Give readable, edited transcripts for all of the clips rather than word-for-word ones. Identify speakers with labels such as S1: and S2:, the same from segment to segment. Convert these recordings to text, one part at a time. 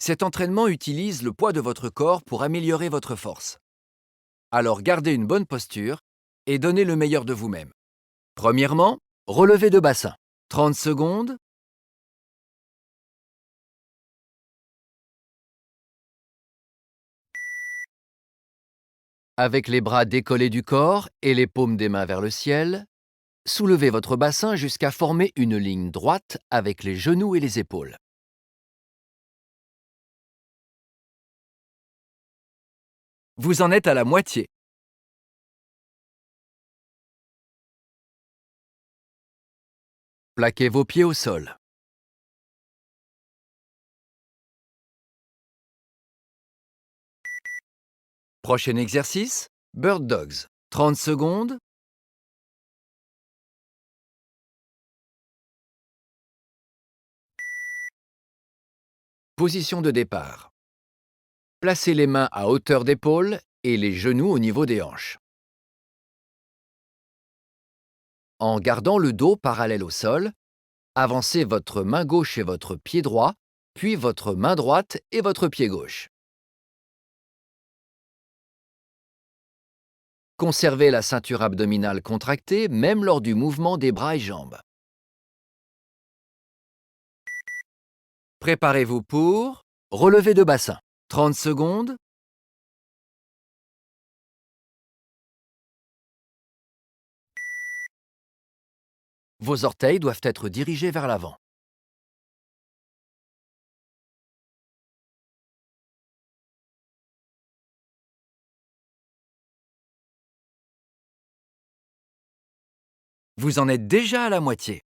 S1: Cet entraînement utilise le poids de votre corps pour améliorer votre force. Alors gardez une bonne posture et donnez le meilleur de vous-même. Premièrement, relevé de bassin. 30 secondes. Avec les bras décollés du corps et les paumes des mains vers le ciel, soulevez votre bassin jusqu'à former une ligne droite avec les genoux et les épaules. Vous en êtes à la moitié. Plaquez vos pieds au sol. Prochain exercice, Bird Dogs. 30 secondes. Position de départ. Placez les mains à hauteur d'épaule et les genoux au niveau des hanches. En gardant le dos parallèle au sol, avancez votre main gauche et votre pied droit, puis votre main droite et votre pied gauche. Conservez la ceinture abdominale contractée même lors du mouvement des bras et jambes. Préparez-vous pour relevé de bassin. 30 secondes. Vos orteils doivent être dirigés vers l'avant. Vous en êtes déjà à la moitié.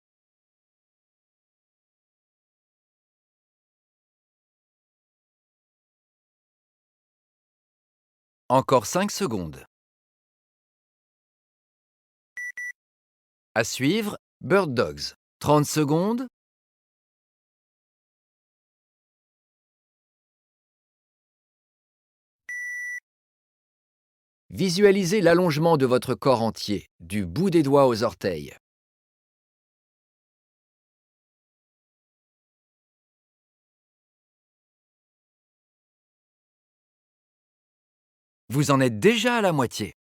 S1: Encore 5 secondes. À suivre, Bird Dogs. 30 secondes. Visualisez l'allongement de votre corps entier, du bout des doigts aux orteils. Vous en êtes déjà à la moitié.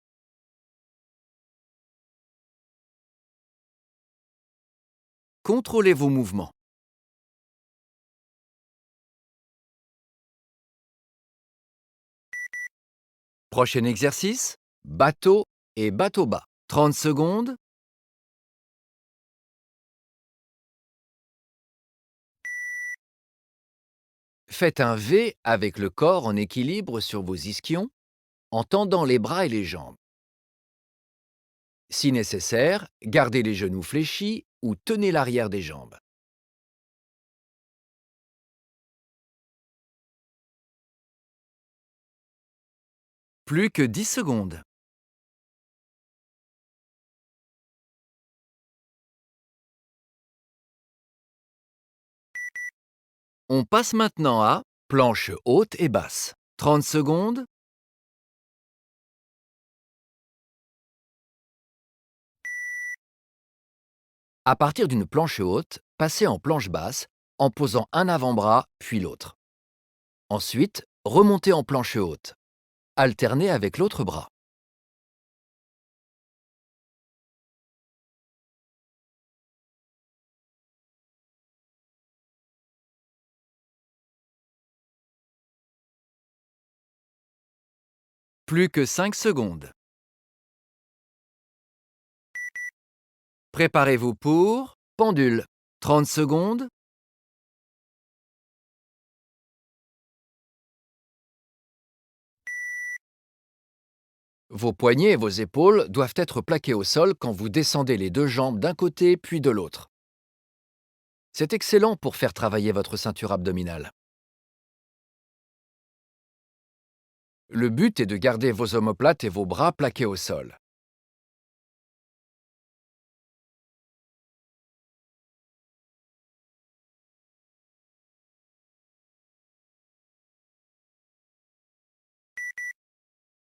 S1: Contrôlez vos mouvements. Prochain exercice, bateau et bateau bas. 30 secondes. Faites un V avec le corps en équilibre sur vos ischions, en tendant les bras et les jambes. Si nécessaire, gardez les genoux fléchis ou tenez l'arrière des jambes. Plus que 10 secondes. On passe maintenant à planche haute et basse. 30 secondes. À partir d'une planche haute, passez en planche basse en posant un avant-bras puis l'autre. Ensuite, remontez en planche haute. Alternez avec l'autre bras. Plus que 5 secondes. Préparez-vous pour pendule. 30 secondes. Vos poignets et vos épaules doivent être plaqués au sol quand vous descendez les deux jambes d'un côté puis de l'autre. C'est excellent pour faire travailler votre ceinture abdominale. Le but est de garder vos omoplates et vos bras plaqués au sol.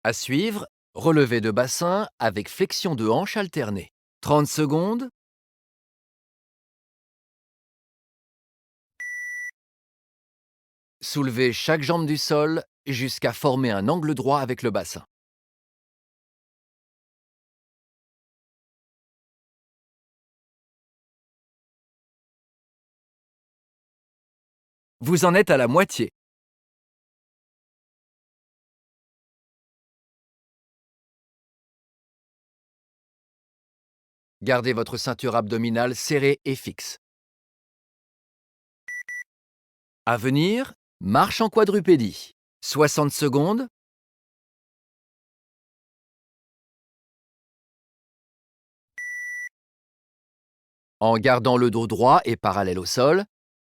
S1: À suivre, relevé de bassin avec flexion de hanche alternée. 30 secondes. Soulevez chaque jambe du sol jusqu'à former un angle droit avec le bassin. Vous en êtes à la moitié. Gardez votre ceinture abdominale serrée et fixe. À venir, marche en quadrupédie. 60 secondes. En gardant le dos droit et parallèle au sol,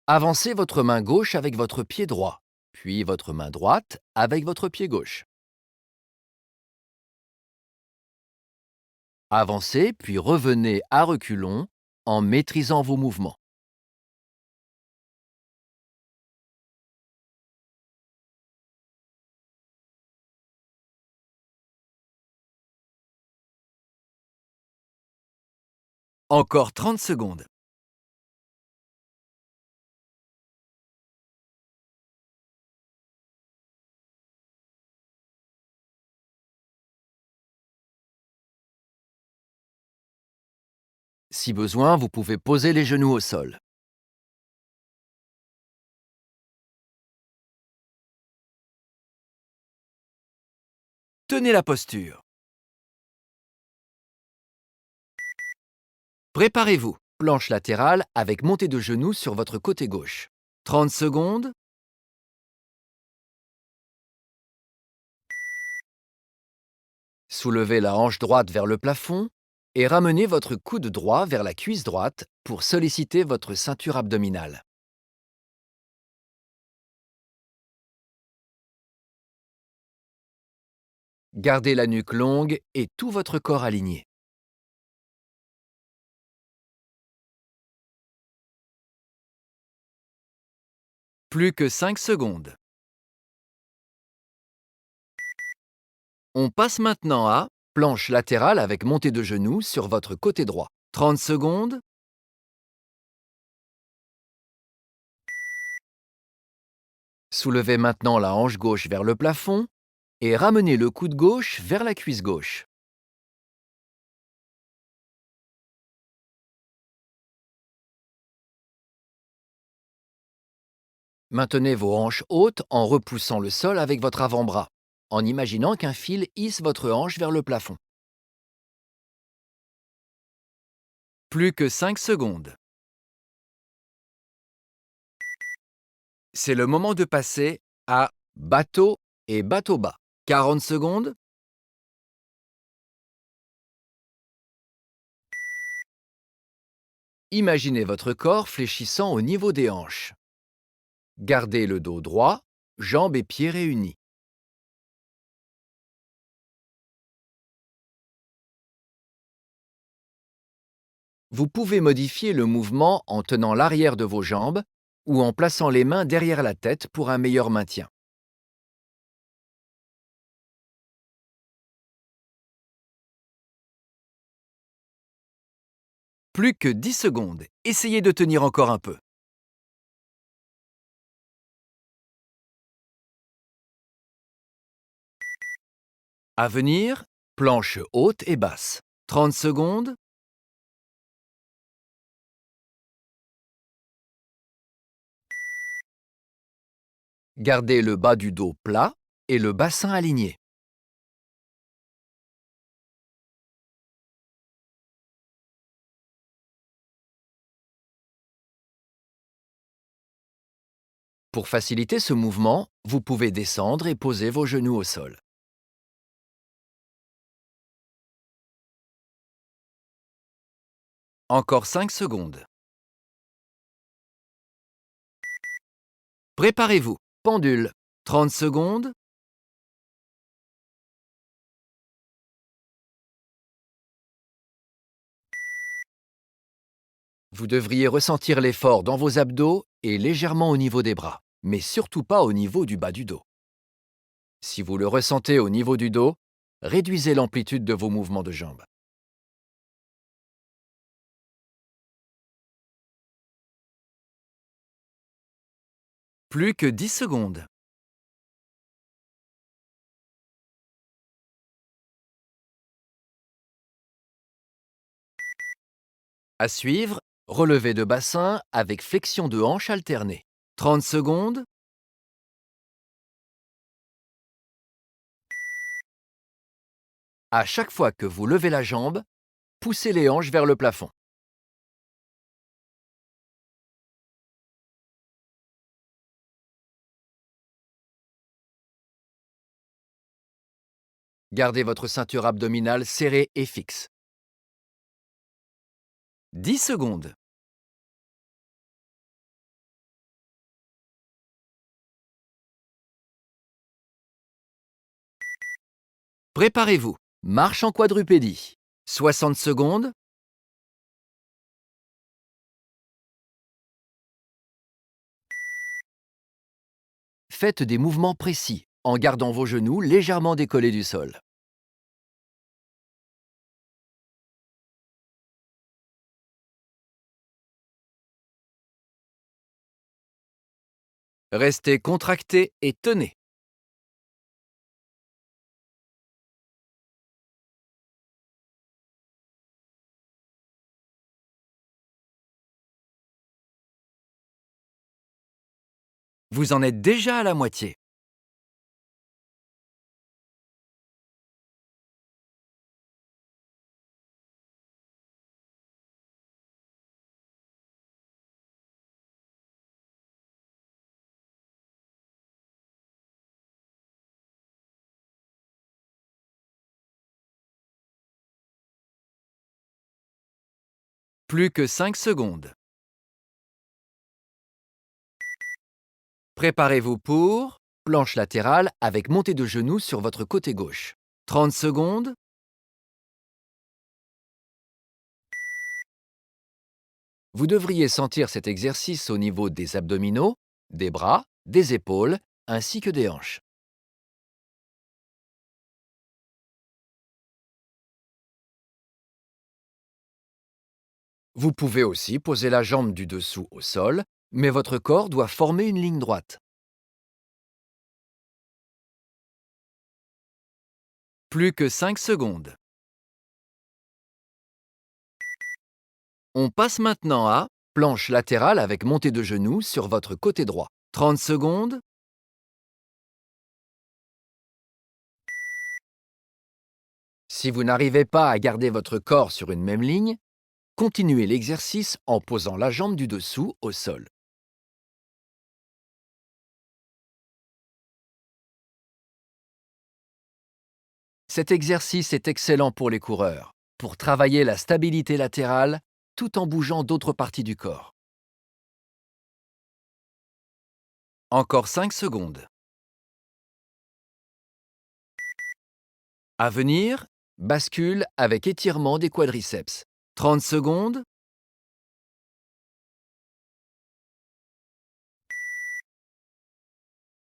S1: avancez votre main gauche avec votre pied droit, puis votre main droite avec votre pied gauche. Avancez, puis revenez à reculons en maîtrisant vos mouvements. Encore 30 secondes. Si besoin, vous pouvez poser les genoux au sol. Tenez la posture. Préparez-vous. Planche latérale avec montée de genoux sur votre côté gauche. 30 secondes. Soulevez la hanche droite vers le plafond et ramenez votre coude droit vers la cuisse droite pour solliciter votre ceinture abdominale. Gardez la nuque longue et tout votre corps aligné. Plus que 5 secondes. On passe maintenant à planche latérale avec montée de genoux sur votre côté droit. 30 secondes. Soulevez maintenant la hanche gauche vers le plafond et ramenez le coude gauche vers la cuisse gauche. Maintenez vos hanches hautes en repoussant le sol avec votre avant-bras, en imaginant qu'un fil hisse votre hanche vers le plafond. Plus que 5 secondes. C'est le moment de passer à bateau et bateau bas. 40 secondes. Imaginez votre corps fléchissant au niveau des hanches. Gardez le dos droit, jambes et pieds réunis. Vous pouvez modifier le mouvement en tenant l'arrière de vos jambes ou en plaçant les mains derrière la tête pour un meilleur maintien. Plus que 10 secondes. Essayez de tenir encore un peu. À venir, planche haute et basse. 30 secondes. Gardez le bas du dos plat et le bassin aligné. Pour faciliter ce mouvement, vous pouvez descendre et poser vos genoux au sol. Encore 5 secondes. Préparez-vous. Pendule. 30 secondes. Vous devriez ressentir l'effort dans vos abdos et légèrement au niveau des bras, mais surtout pas au niveau du bas du dos. Si vous le ressentez au niveau du dos, réduisez l'amplitude de vos mouvements de jambes. Plus que 10 secondes. À suivre, relevé de bassin avec flexion de hanche alternée. 30 secondes. À chaque fois que vous levez la jambe, poussez les hanches vers le plafond. Gardez votre ceinture abdominale serrée et fixe. 10 secondes. Préparez-vous. Marche en quadrupédie. 60 secondes. Faites des mouvements précis en gardant vos genoux légèrement décollés du sol. Restez contracté et tenez. Vous en êtes déjà à la moitié. Plus que 5 secondes. Préparez-vous pour planche latérale avec montée de genoux sur votre côté gauche. 30 secondes. Vous devriez sentir cet exercice au niveau des abdominaux, des bras, des épaules, ainsi que des hanches. Vous pouvez aussi poser la jambe du dessous au sol, mais votre corps doit former une ligne droite. Plus que 5 secondes. On passe maintenant à planche latérale avec montée de genoux sur votre côté droit. 30 secondes. Si vous n'arrivez pas à garder votre corps sur une même ligne, continuez l'exercice en posant la jambe du dessous au sol. Cet exercice est excellent pour les coureurs, pour travailler la stabilité latérale tout en bougeant d'autres parties du corps. Encore 5 secondes. À venir, bascule avec étirement des quadriceps. 30 secondes.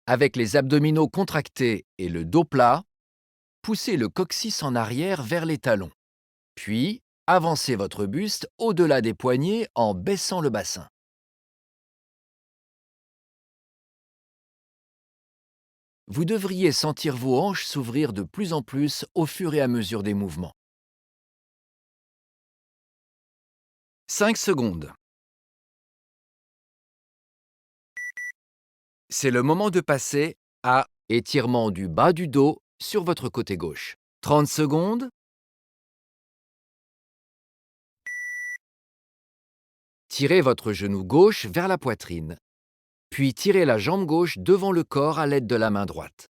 S1: Avec les abdominaux contractés et le dos plat, poussez le coccyx en arrière vers les talons. Puis, avancez votre buste au-delà des poignets en baissant le bassin. Vous devriez sentir vos hanches s'ouvrir de plus en plus au fur et à mesure des mouvements. 5 secondes. C'est le moment de passer à étirement du bas du dos sur votre côté gauche. 30 secondes. Tirez votre genou gauche vers la poitrine, puis tirez la jambe gauche devant le corps à l'aide de la main droite.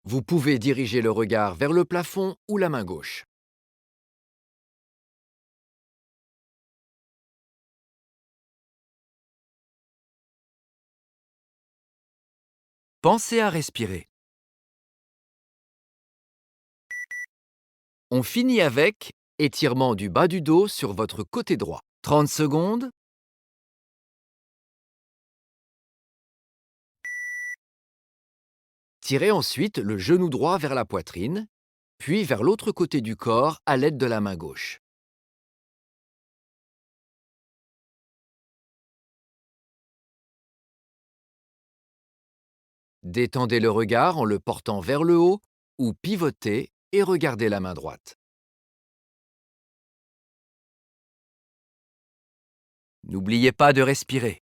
S1: Vous pouvez diriger le regard vers le plafond ou la main gauche. Pensez à respirer. On finit avec étirement du bas du dos sur votre côté droit. 30 secondes. Tirez ensuite le genou droit vers la poitrine, puis vers l'autre côté du corps à l'aide de la main gauche. Détendez le regard en le portant vers le haut ou pivotez et regardez la main droite. N'oubliez pas de respirer.